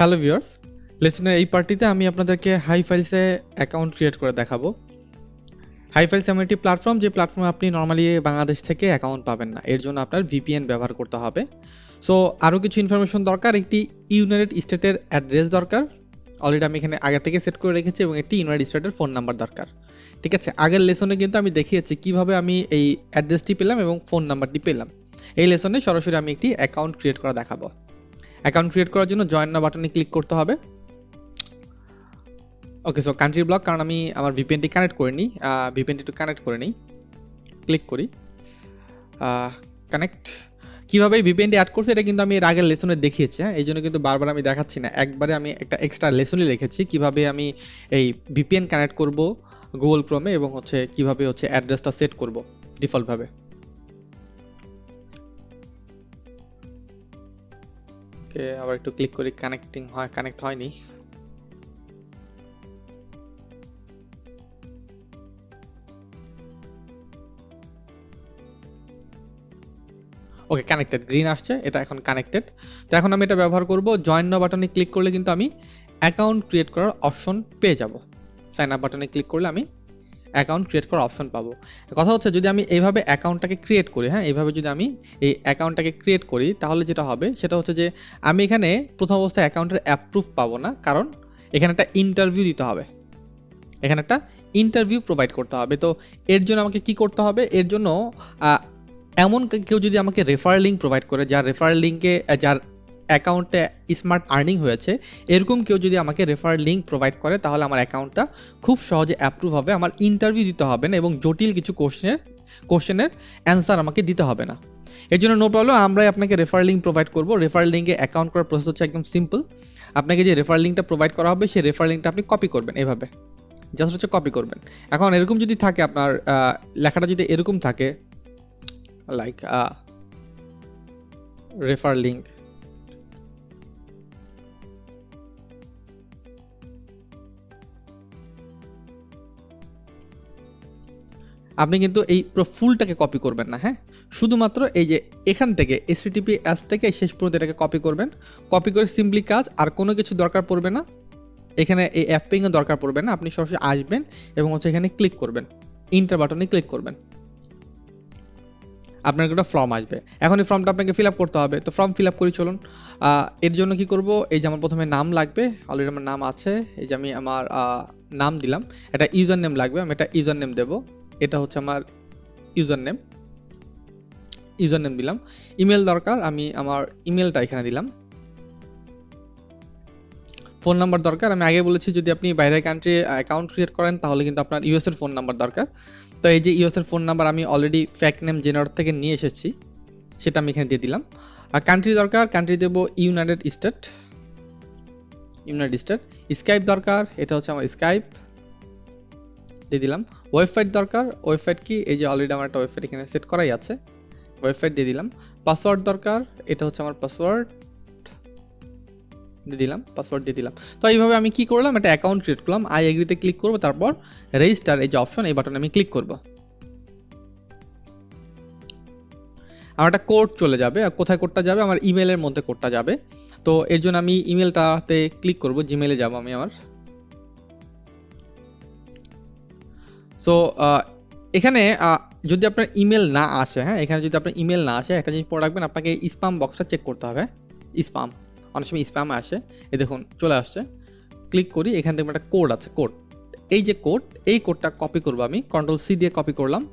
Hello viewers, লেসনের এই পার্টিতে আমি আপনাদেরকে হাই ফাইলসে অ্যাকাউন্ট ক্রিয়েট করে দেখাবো। হাই ফাইলস এমন একটি প্ল্যাটফর্ম, যে প্ল্যাটফর্মে আপনি নর্মালি বাংলাদেশ থেকে অ্যাকাউন্ট পাবেন না। এর জন্য আপনার ভিপিএন ব্যবহার করতে হবে। সো আরও কিছু ইনফরমেশন দরকার, একটি ইউনাইটেড স্টেটের অ্যাড্রেস দরকার। অলরেডি আমি এখানে আগে থেকে সেট করে রেখেছি, এবং একটি ইউনাইটেড স্টেটের ফোন নাম্বার দরকার। ঠিক আছে, আগের লেসনে কিন্তু আমি দেখিয়েছি কিভাবে আমি এই অ্যাড্রেসটি পেলাম এবং ফোন নাম্বারটি পেলাম। এই লেসনে সরাসরি আমি একটি অ্যাকাউন্ট ক্রিয়েট করা দেখাবো। অ্যাকাউন্ট ক্রিয়েট করার জন্য জয়েন নাও বাটনে ক্লিক করতে হবে। ওকে, সো কান্ট্রি ব্লক, কারণ আমি আমার ভিপিএনটি কানেক্ট করে নিই, ভিপিএনটি একটু কানেক্ট করে নিই। ক্লিক করি কানেক্ট। কীভাবে ভিপিএনটি অ্যাড করছে এটা কিন্তু আমি এর আগের লেসনে দেখিয়েছি। হ্যাঁ, এই জন্য কিন্তু বারবার আমি দেখাচ্ছি না, একবারে আমি একটা এক্সট্রা লেসনই রেখেছি কিভাবে আমি এই ভিপিএন কানেক্ট করব গুগল ক্রোমে, এবং হচ্ছে কিভাবে হচ্ছে অ্যাড্রেসটা সেট করব ডিফল্টভাবে। ওকে, আবার একটু ক্লিক করি, কানেক্টিং হয়, কানেক্ট হয়নি। ওকে, কানেক্টেড, গ্রিন আসছে, এটা এখন কানেক্টেড। তো এখন আমি এটা ব্যবহার করব। জয়েন নাও বাটনে ক্লিক করলে কিন্তু আমি অ্যাকাউন্ট ক্রিয়েট করার অপশন পেয়ে যাব। সাইন আপ বাটনে ক্লিক করলে আমি অ্যাকাউন্ট ক্রিয়েট করার অপশন পাবো। কথা হচ্ছে, যদি আমি এইভাবে অ্যাকাউন্টটাকে ক্রিয়েট করি, হ্যাঁ, এইভাবে যদি আমি এই অ্যাকাউন্টটাকে ক্রিয়েট করি, তাহলে যেটা হবে সেটা হচ্ছে যে আমি এখানে প্রথম অবস্থায় অ্যাকাউন্টের অ্যাপ্রুভ পাবো না, কারণ এখানে একটা ইন্টারভিউ দিতে হবে, এখানে একটা ইন্টারভিউ প্রোভাইড করতে হবে। তো এর জন্য আমাকে কি করতে হবে? এর জন্য এমন কেউ যদি আমাকে রেফার লিঙ্ক প্রোভাইড করে, যার রেফার লিঙ্কে, যার অ্যাকাউন্টে স্মার্ট আর্নিং হয়েছে, এরকম কেউ যদি আমাকে রেফার লিঙ্ক প্রোভাইড করে, তাহলে আমার অ্যাকাউন্টটা খুব সহজে অ্যাপ্রুভ হবে। আমার ইন্টারভিউ দিতে হবে না, এবং জটিল কিছু কোশ্চেনের অ্যান্সার আমাকে দিতে হবে না। এর জন্য নো প্রবলেম, আমরাই আপনাকে রেফার লিঙ্ক প্রোভাইড করবো। রেফার লিঙ্কে অ্যাকাউন্ট করার প্রসেস হচ্ছে একদম সিম্পল। আপনাকে যে রেফার লিঙ্কটা প্রোভাইড করা হবে, সেই রেফার লিঙ্কটা আপনি কপি করবেন, এভাবে জাস্ট হচ্ছে কপি করবেন। এখন এরকম যদি থাকে, আপনার লেখাটা যদি এরকম থাকে, লাইক রেফার লিঙ্ক, আপনি কিন্তু এই পুরো ফুলটাকে কপি করবেন না। হ্যাঁ, শুধুমাত্র এই যে এখান থেকে HTTPS থেকে শেষ পর্যন্ত এটাকে কপি করবেন। কপি করে সিম্পলি কাজ, আর কোনো কিছু দরকার পড়বে না, এখানে এই অ্যাপিং এর দরকার পড়বে না। আপনি সরাসরি আসবেন এবং হচ্ছে এখানে ক্লিক করবেন, ইন্টার বাটনে ক্লিক করবেন, আপনার একটা ফর্ম আসবে। এখন এই ফর্মটা আপনাকে ফিল আপ করতে হবে। তো ফর্ম ফিল আপ করি, চলুন। এর জন্য কি করব? এই যে আমার প্রথমে নাম লাগবে, অলরেডি আমার নাম আছে, এই যে আমি আমার নাম দিলাম। এটা ইউজার নেম লাগবে, আমি এটা ইউজার নেম দেবো। এটা হচ্ছে আমার ইউজার নেম দিলাম। ইমেল দরকার, আমি আমার ইমেলটা এখানে দিলাম। ফোন নাম্বার দরকার, আমি আগে বলেছি যদি আপনি বাইরের কান্ট্রির অ্যাকাউন্ট ক্রিয়েট করেন, তাহলে কিন্তু আপনার ইউএস এর ফোন নাম্বার দরকার। তো এই যে ইউএস এর ফোন নাম্বার আমি অলরেডি ফ্যাক নেম জেনারেটর থেকে নিয়ে এসেছি, সেটা আমি এখানে দিয়ে দিলাম। আর কান্ট্রি দরকার, কান্ট্রি দেবো ইউনাইটেড স্টেট। স্কাইপ দরকার, এটা হচ্ছে আমার স্কাইপ, দিয়ে দিলাম। ওয়েবসাইট দরকার, ওয়েবসাইট কি, এই যে অলরেডি আমার একটা ওয়েবসাইট এখানে সেট করাই আছে, ওয়েবসাইট দিয়ে দিলাম। পাসওয়ার্ড দরকার, এটা হচ্ছে আমার পাসওয়ার্ড, দিয়ে দিলাম, পাসওয়ার্ড দিয়ে দিলাম। তো এইভাবে আমি কি করলাম, একটা অ্যাকাউন্ট ক্রিয়েট করলাম। আই এগ্রিতে ক্লিক করব, তারপর রেজিস্টার এই যে অপশন, এই বাটনে আমি ক্লিক করব। আমার একটা কোড চলে যাবে। কোথায় কোডটা যাবে? আমার ইমেলের মধ্যে কোডটা যাবে। তো এর জন্য আমি ইমেলটাতে ক্লিক করব, জিমেলে যাব আমি আমার। সো এখানে যদি আপনার ইমেল না আসে, হ্যাঁ, এখানে যদি আপনার ইমেল না আসে, একটা জিনিস পড়ে রাখবেন, আপনাকে স্প্যাম বক্সটা চেক করতে হবে। স্প্যাম, অনেক সময় স্প্যাম আসে। এই দেখুন চলে আসছে, ক্লিক করি, এখান থেকে একটা কোড আছে, কোড, এই যে কোড, এই কোডটা কপি করবো আমি, Ctrl+C দিয়ে কপি করলাম।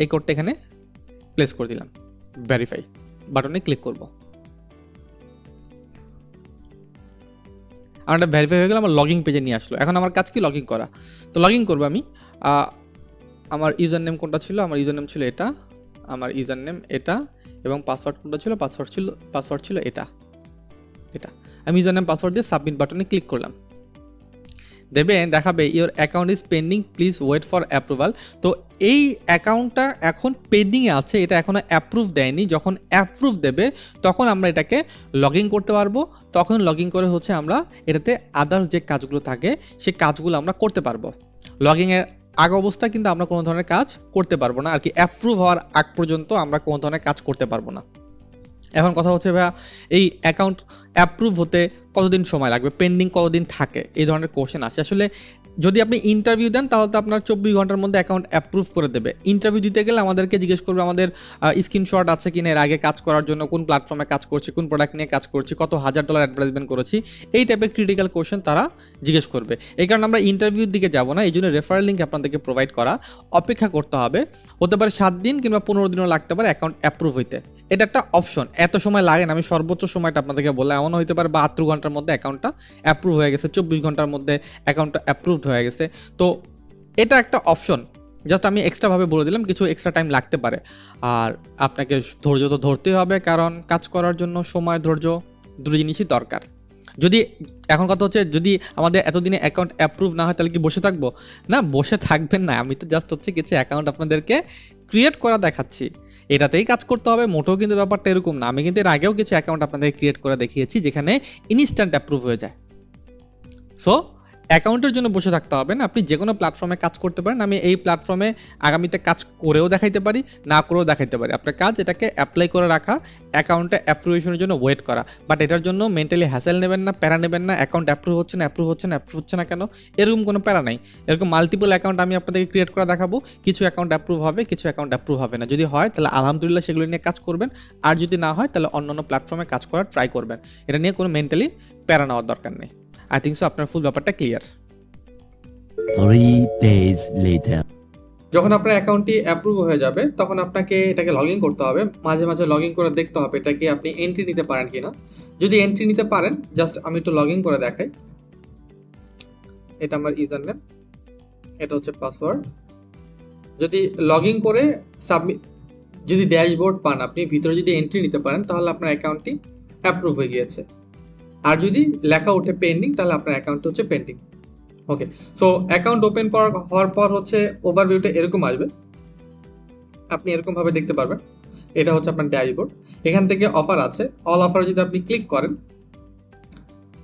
এই কোডটা এখানে প্লেস করে দিলাম, ভেরিফাই বাটনে ক্লিক করব। আমার এটা ভেরিফাই হয়ে গেল, আমার লগইন পেজে নিয়ে আসলো। এখন আমার কাজ কি? লগইন করা। তো লগইন করবো আমি। আমার ইউজার নেম কোনটা ছিল? আমার ইউজার নেম ছিল এটা, আমার ইউজার নেম এটা, এবং পাসওয়ার্ড কোনটা ছিল? পাসওয়ার্ড ছিল এটা। আমি ইউজার নেম পাসওয়ার্ড দিয়ে সাবমিট বাটনে ক্লিক করলাম। দেখাবে your account is pending, please wait for approval. তো এই অ্যাকাউন্টটা এখন পেন্ডিং এ আছে, এটা এখনো অ্যাপ্রুভ দেয়নি। যখন অ্যাপ্রুভ দেবে, তখন আমরা এটাকে লগ ইন করতে পারবো। তখন লগ ইন করে হচ্ছে আমরা এটাতে আদার্স যে কাজগুলো থাকে, সেই কাজগুলো আমরা করতে পারবো। লগ ইন এর আগ অবস্থায় কিন্তু আমরা কোনো ধরনের কাজ করতে পারবো না, আর কি অ্যাপ্রুভ হওয়ার আগ পর্যন্ত আমরা কোনো ধরনের কাজ করতে পারবো না। এখন কথা হচ্ছে ভাইয়া, এই অ্যাকাউন্ট অ্যাপ্রুভ হতে কতদিন সময় লাগবে, পেন্ডিং কতদিন থাকে, এই ধরনের কোশ্চেন আসে। আসলে যদি আপনি ইন্টারভিউ দেন তাহলে তো আপনার 24 ঘন্টার মধ্যে অ্যাকাউন্ট অ্যাপ্রুভ করে দেবে। ইন্টারভিউ দিতে গেলে আমাদেরকে জিজ্ঞেস করবে আমাদের স্ক্রিনশট আছে কিনা, এর আগে কাজ করার জন্য কোন প্ল্যাটফর্মে কাজ করছি, কোন প্রোডাক্ট নিয়ে কাজ করছি, কত $1000 অ্যাডভার্টাইজমেন্ট করেছি, এই টাইপের ক্রিটিক্যাল কোশ্চেন তারা জিজ্ঞেস করবে। এই কারণে আমরা ইন্টারভিউর দিকে যাব না, এই জন্য রেফারেল লিঙ্ক আপনাদেরকে প্রোভাইড করা, অপেক্ষা করতে হবে, হতে পারে 7 দিন কিংবা 15 দিনও লাগতে পারে অ্যাকাউন্ট অ্যাপ্রুভ হইতে। এটা একটা অপশন, এত সময় লাগে না, আমি সর্বোচ্চ সময়টা আপনাদেরকে বললাম। এমন হইতে পারে 72 ঘন্টার মধ্যে অ্যাকাউন্টটা অ্যাপ্রুভ হয়ে গেছে, 24 ঘন্টার মধ্যে অ্যাকাউন্টটা অ্যাপ্রুভড হয়ে গেছে। তো এটা একটা অপশন, জাস্ট আমি এক্সট্রা ভাবে বলে দিলাম, কিছু এক্সট্রা টাইম লাগতে পারে। আর আপনাকে ধৈর্য তো ধরতেই হবে, কারণ কাজ করার জন্য সময়, ধৈর্য দুটো জিনিসই দরকার। যদি এখন কথা হচ্ছে যদি আমাদের এতদিনে অ্যাকাউন্ট অ্যাপ্রুভ না হয় তাহলে কি বসে থাকবো? না, বসে থাকবেন না, আমি তো জাস্ট হচ্ছে কিছু অ্যাকাউন্ট আপনাদেরকে ক্রিয়েট করা দেখাচ্ছি, এটাতেই কাজ করতে হবে মোটেও কিন্তু ব্যাপারটা এরকম না। আমি কিন্তু এর আগেও কিছু অ্যাকাউন্ট আপনাদের ক্রিয়েট করে দেখিয়েছি যেখানে ইনস্ট্যান্ট অ্যাপ্রুভ হয়ে যায়। সো অ্যাকাউন্টের জন্য বসে থাকতে হবে না, আপনি যে কোনো প্ল্যাটফর্মে কাজ করতে পারেন। আমি এই প্ল্যাটফর্মে আগামীতে কাজ করেও দেখাইতে পারি, না করেও দেখাইতে পারি। আপনার কাজ এটাকে অ্যাপ্লাই করে রাখা, অ্যাকাউন্টে অ্যাপ্রুভেশনের জন্য ওয়েট করা, বাট এটার জন্য মেন্টালি হ্যাসেল নেবেন না, প্যারা নেবেন না। অ্যাকাউন্ট অ্যাপ্রুভ হচ্ছে না, অ্যাপ্রুভ হচ্ছে না, অ্যাপ্রুভ হচ্ছে না কেন, এরকম কোনো প্যারা নাই। এরকম মাল্টিপল অ্যাকাউন্ট আমি আপনাদেরকে ক্রিয়েট করে দেখাবো, কিছু অ্যাকাউন্ট অ্যাপ্রুভ হবে, কিছু অ্যাকাউন্ট অ্যাপ্রুভ হবে না। যদি হয় তাহলে আলহামদুলিল্লাহ সেগুলো নিয়ে কাজ করবেন, আর যদি না হয় তাহলে অন্যান্য প্ল্যাটফর্মে কাজ করার ট্রাই করবেন। এটা নিয়ে কোনো মেন্টালি প্যারা নেওয়ার দরকার নেই। আই থিঙ্ক সো আপনার ফুল ব্যাপারটা ক্লিয়ার। 3 days later. যখন আপনার অ্যাকাউন্টটি অ্যাপ্রুভ হয়ে যাবে তখন আপনাকে এটাকে লগ ইন করতে হবে, মাঝে মাঝে লগ ইন করে দেখতে হবে এটাকে আপনি এন্ট্রি নিতে পারেন কিনা। যদি এন্ট্রি নিতে পারেন, জাস্ট আমি একটু লগ ইন করে দেখাই। এটা আমার ইউজার নেম, এটা হচ্ছে পাসওয়ার্ড। যদি লগ ইন করে সাবমিট, যদি ড্যাশবোর্ড পান আপনি, ভিতরে যদি এন্ট্রি নিতে পারেন তাহলে আপনার অ্যাকাউন্টটি অ্যাপ্রুভ হয়ে গিয়েছে। আর যদি লেখা ওঠে পেন্ডিং তাহলে আপনার অ্যাকাউন্ট হচ্ছে পেন্ডিং। ওকে, সো অ্যাকাউন্ট ওপেন হওয়ার পর হচ্ছে ওভারভিউটা এরকম আসবে, আপনি এরকম ভাবে দেখতে পারবেন। এটা হচ্ছে আপনার ড্যাশবোর্ড, এখান থেকে অফার আছে, অল অফার যদি আপনি ক্লিক করেন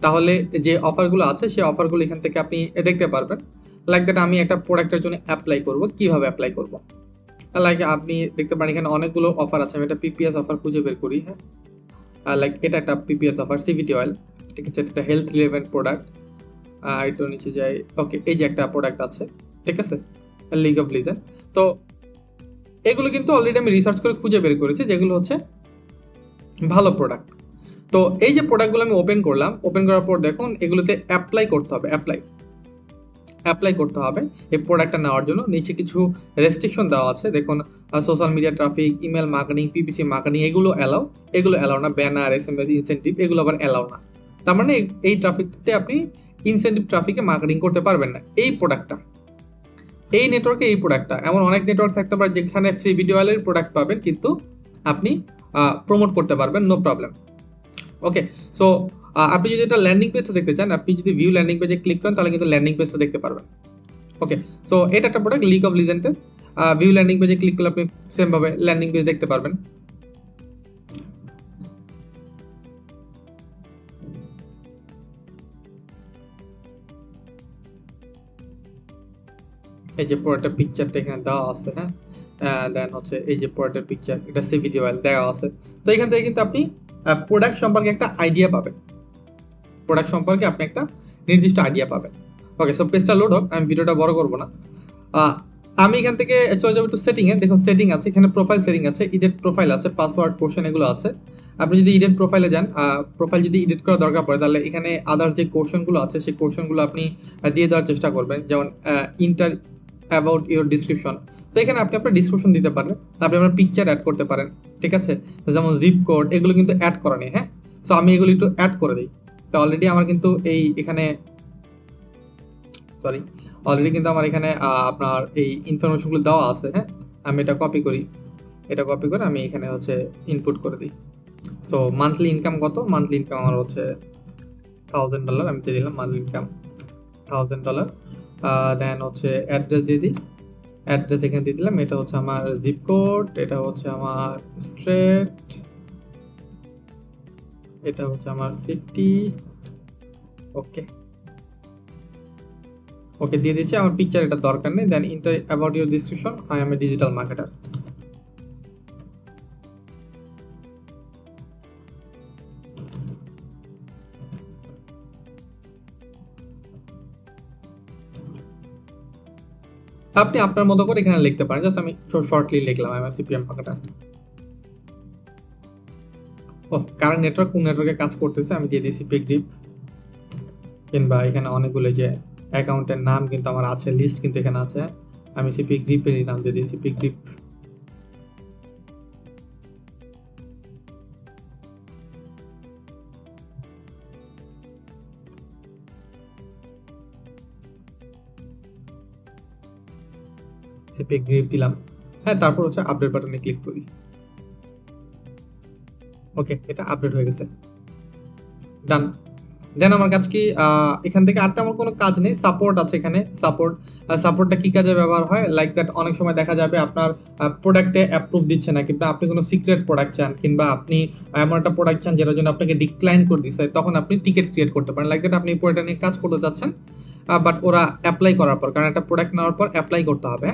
তাহলে যে অফারগুলো আছে সেই অফারগুলো এখান থেকে আপনি দেখতে পারবেন। লাইক দ্যাট আমি একটা প্রোডাক্টের জন্য অ্যাপ্লাই করব, কিভাবে অ্যাপ্লাই করব, লাইক আপনি দেখতে পারেন এখানে অনেকগুলো অফার আছে। আমি একটা পিপিএস অফার খুঁজে বের করি। হ্যাঁ, লাইক এটা একটা পিপিএস অফার, সিভিটি অয়েল, ঠিক আছে, এটা হেলথ রিলেভেন্ট প্রোডাক্ট। একটু নিচে যাই, ওকে, এই যে একটা প্রোডাক্ট আছে, ঠিক আছে, লিগ অফ লিজেন্ড। তো এগুলো কিন্তু অলরেডি আমি রিসার্চ করে খুঁজে বের করেছি যেগুলো হচ্ছে ভালো প্রোডাক্ট। তো এই যে প্রোডাক্টগুলো আমি ওপেন করলাম, ওপেন করার পর দেখুন এগুলোতে অ্যাপ্লাই করতে হবে, অ্যাপ্লাই করতে হবে এই প্রোডাক্টটা নেওয়ার জন্য। নিচে কিছু রেস্ট্রিকশন দেওয়া আছে, দেখুন social media traffic, email marketing, PPC marketing, এগুলো অ্যালাউ না। ব্যানার, এসএমএস, ইনসেন্টিভ এগুলো আবার অ্যালাউ না। তার মানে এই ট্রাফিকতে আপনি ইনসেন্টিভ ট্রাফিকে মার্কেটিং করতে পারবেন না। এই প্রোডাক্টটা, এই নেটওয়ার্কে এই প্রোডাক্টটা, এমন অনেক নেটওয়ার্ক থাকতে পারে যেখানে সিভিটি অয়েলের প্রোডাক্ট পাবেন কিন্তু আপনি প্রমোট করতে পারবেন, নো প্রবলেম। ওকে, সো আপনি যদি এটা ল্যান্ডিং পেজটা দেখতে চান, আপনি যদি ভিউ ল্যান্ডিং পেজে ক্লিক করেন তাহলে কিন্তু ল্যান্ডিং পেজটা দেখতে পারবেন। ওকে, সো এটা একটা প্রোডাক্ট লিগ অফ লিজেন্ডের। ভিউ ল্যান্ডিং পেজে ক্লিক করলে আপনি সেম ভাবে ল্যান্ডিং পেজ দেখতে পারবেন। এই যে প্রোডাক্টের পিকচারটা এখানে দেওয়া আছে। হ্যাঁ, দেন হচ্ছে এই যে প্রোডাক্টের পিকচার, এটা সিভিটি অয়েল দেওয়া আছে। তো এখান থেকে কিন্তু আপনি প্রোডাক্ট সম্পর্কে একটা আইডিয়া পাবেন, প্রোডাক্ট সম্পর্কে আপনি একটা নির্দিষ্ট আইডিয়া পাবেন। ওকে, সো পেজটা লোড হোক, আমি ভিডিওটা বড় করব না। আমি এখান থেকে চলে যাবো একটু সেটিং এ। দেখুন সেটিং আছে, এখানে প্রোফাইল সেটিং আছে, এডিট প্রোফাইল আছে, পাসওয়ার্ড, কোশ্চেন এগুলো আছে। আপনি যদি এডিট প্রোফাইলে যান, প্রোফাইল যদি এডিট করা দরকার পড়ে তাহলে এখানে আদার যে কোশ্চেনগুলো আছে সেই কোশ্চেনগুলো আপনি দিয়ে দেওয়ার চেষ্টা করবেন, যেমন ইন্টার অ্যাবাউট ইউর ডিসক্রিপশন। তো এখানে আপনি আপনার ডিসক্রিপশন দিতে পারেন, আপনি আপনার পিকচার অ্যাড করতে পারেন, ঠিক আছে, যেমন জিপ কোড এগুলো কিন্তু অ্যাড করা নেই। হ্যাঁ, সো আমি এগুলো একটু অ্যাড করে দিই। তো অলরেডি আমার কিন্তু অলরেডি কিন্তু আমার এখানে আপনার এই ইনফরমেশনগুলো দেওয়া আছে। হ্যাঁ, আমি এটা কপি করে আমি এখানে হচ্ছে ইনপুট করে দিই। সো মান্থলি ইনকাম কত? মান্থলি ইনকাম আমার হচ্ছে $1000, আমি দিয়ে দিলাম মান্থলি ইনকাম $1000। দেন হচ্ছে অ্যাড্রেস দিয়ে দিই, অ্যাড্রেস এখানে দিয়ে দিলাম, এটা হচ্ছে আমার জিপ কোড, এটা হচ্ছে আমার স্ট্রেট, এটা হচ্ছে আমার সিটি। ওকে দিয়ে দিচ্ছি, আমার পিকচার এটা দরকার নেই। Then enter about your description, I am a digital marketer. আপনি আপনার মতো করে এখানে লিখতে পারেন, জাস্ট আমি শর্টলি লিখলাম আমার সিপিএম ফাঁকাটা। ও কারেন্ট নেটওয়ার্ক কোন নেটওয়ার্কে কাজ করতেছে আমি দিয়ে দিই সিপি গ্রিপ, কিংবা এখানে অনেকগুলো যে অ্যাকাউন্টের নাম কিন্তু আমার আছে, লিস্ট কিন্তু এখানে আছে, আমি সিপি গ্রিপেরই নাম দিয়ে দিই সিপি গ্রিপ। সিপি গ্রিপ দিলাম, হ্যাঁ তারপর হচ্ছে আপডেট বাটনে ক্লিক করি। ওকে এটা আপডেট হয়ে গেছে, ডান। দেন আমার কাজ কি, এখান থেকে আর তেমন কোনো কাজ নেই। সাপোর্ট আছে এখানে, সাপোর্টটা কি কাজে ব্যবহার হয়, লাইক দ্যাট অনেক সময় দেখা যাবে আপনার প্রোডাক্টে অ্যাপ্রুভ দিচ্ছে না, কিংবা আপনি কোনো সিক্রেট প্রোডাক্ট চান, কিংবা আপনি এমন একটা প্রোডাক্ট চান যেটার জন্য আপনাকে ডিক্লাইন করে দিচ্ছে, তখন আপনি টিকেট ক্রিয়েট করতে পারেন। লাইক দ্যাট আপনি এই প্রোডাক্ট নিয়ে কাজ করতে চাচ্ছেন, বাট ওরা অ্যাপ্লাই করার পর, কারণ একটা প্রোডাক্ট নেওয়ার পর অ্যাপ্লাই করতে হবে,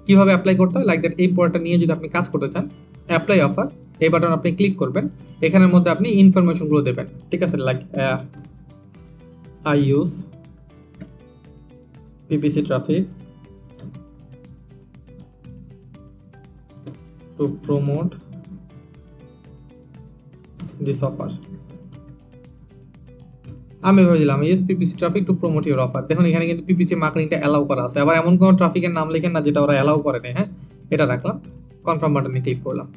কিভাবে অ্যাপ্লাই করতে হয়, লাইক দ্যাট এই প্রোডাক্টটা নিয়ে যদি আপনি কাজ করতে চান, অ্যাপ্লাই অফার এই বাটন আপনি ক্লিক করবেন, এখানের মধ্যে আপনি ইনফরমেশনগুলো দেবেন, ঠিক আছে, like I use PPC traffic to promote this offer. আমি ভেবে দিলাম use PPC traffic to promote your offer. দেখুন এখানে কিন্তু পিপিসি মার্কেটিংটা অ্যালাউ করা আছে, আবার এমন কোনো ট্রাফিকের নাম লেখেন না যেটা ওরা অ্যালাউ করে না, হ্যাঁ এটা রাখলাম, কনফার্ম বাটনে ক্লিক করলাম।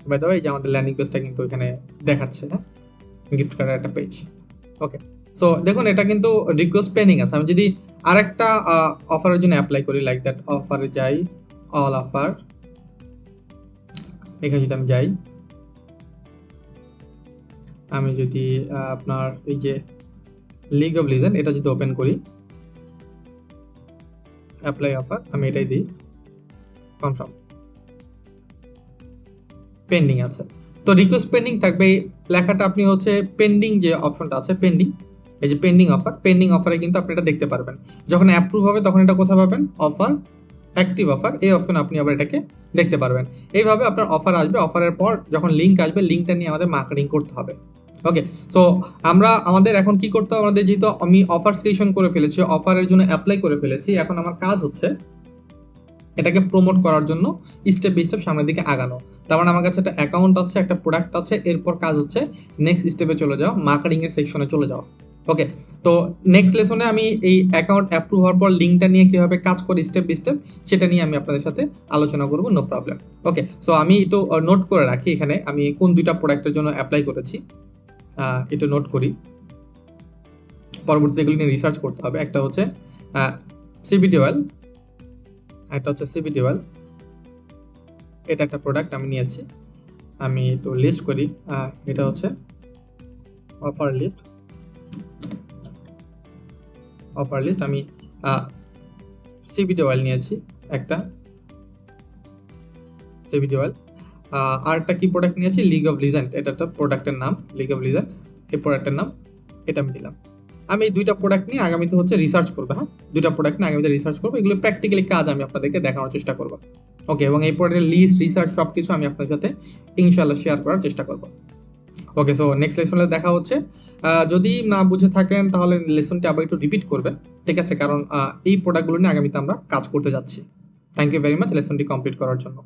বাই দ্য ওয়ে এই যে আমাদের ল্যান্ডিং পেজটা কিন্তু এখানে দেখাচ্ছে, হ্যাঁ গিফট কার্ডের একটা পেজ। ওকে সো দেখুন এটা কিন্তু রিকোয়েস্ট পেন্ডিং আছে। আমি যদি আরেকটা অফারের জন্য অ্যাপ্লাই করি, লাইক দ্যাট অফারে যাই, অল অফার, এখানে যদি আমি যাই, আমি যদি আপনার এই যে লিগ অফ লিজেন্ড এটা যদি ওপেন করি, অ্যাপ্লাই অফার আমি এটাই দিই, কনফার্ম, পেন্ডিং আছে। তো রিকোয়েস্ট পেন্ডিং থাকবে এই লেখাটা, আপনি হচ্ছে পেন্ডিং যে অপশনটা আছে পেন্ডিং, এই যে পেন্ডিং অফারে কিন্তু আপনি এটা দেখতে পারবেন। যখন অ্যাপ্রুভ হবে তখন এটা কোথায় পাবেন, অফার, অ্যাক্টিভ অফার, এই অপশনে আপনি আবার এটাকে দেখতে পারবেন। এইভাবে আপনার অফার আসবে, অফারের পর যখন লিঙ্ক আসবে, লিঙ্কটা নিয়ে আমাদের মার্কেটিং করতে হবে। ওকে সো আমাদের এখন কি করতে হবে, আমাদের যেহেতু আমি অফার সিলেকশন করে ফেলেছি, অফারের জন্য অ্যাপ্লাই করে ফেলেছি, এখন আমার কাজ হচ্ছে এটাকে প্রমোট করার জন্য স্টেপ বাই স্টেপ সামনের দিকে আগানো। তার মানে আমার কাছে একটা অ্যাকাউন্ট আছে, একটা প্রোডাক্ট আছে, এরপর কাজ হচ্ছে নেক্সট স্টেপে চলে যাও, মার্কেটিং এর সেকশনে চলে যাও। ওকে তো নেক্সট লেসনে আমি এই অ্যাকাউন্ট অ্যাপ্রুভ হওয়ার পর লিঙ্কটা নিয়ে কিভাবে কাজ করি স্টেপ বাই স্টেপ, সেটা নিয়ে আমি আপনাদের সাথে আলোচনা করব, নো প্রবলেম। ওকে সো আমি একটু নোট করে রাখি এখানে আমি কোন দুইটা প্রোডাক্টের জন্য অ্যাপ্লাই করেছি, একটু নোট করি, পরবর্তীতে এগুলো নিয়ে রিসার্চ করতে হবে। একটা হচ্ছে সিবিডি অয়েল, একটা হচ্ছে সিবিডি অয়েল, এটা একটা প্রোডাক্ট আমি নিয়েছি, আমি একটু লিস্ট করি, এটা হচ্ছে অফার লিস্ট, আমি সিবিডি অয়েল নিয়েছি একটা, সিবিডি অয়েল, আর একটা কি প্রোডাক্ট নিয়েছি, লিগ অফ লিজেন্ড, এটা একটা প্রোডাক্টের নাম, লিগ অফ লিজেন্ড এই প্রোডাক্টের নাম, এটা আমি দিলাম। আমি এই দুইটা প্রোডাক্ট নিয়ে আগামীতে হচ্ছে রিসার্চ করবো, হ্যাঁ দুইটা প্রোডাক্ট নিয়ে আগামীতে রিসার্চ করবো, এগুলো প্র্যাকটিক্যালি কাজ আমি আপনাদেরকে দেখানোর চেষ্টা করবো। ওকে এবং এই প্রোডাক্টের লিস্ট, রিসার্চ সব কিছু আমি আপনাদের সাথে ইনশাআল্লাহ শেয়ার করার চেষ্টা করবো। ওকে সো নেক্সট লেসনে দেখা হচ্ছে। যদি না বুঝে থাকেন তাহলে লেসনটি আবার একটু রিপিট করবেন, ঠিক আছে, কারণ এই প্রোডাক্টগুলো নিয়ে আগামীতে আমরা কাজ করতে যাচ্ছি। থ্যাংক ইউ ভেরি মাচ লেসনটি কমপ্লিট করার জন্য।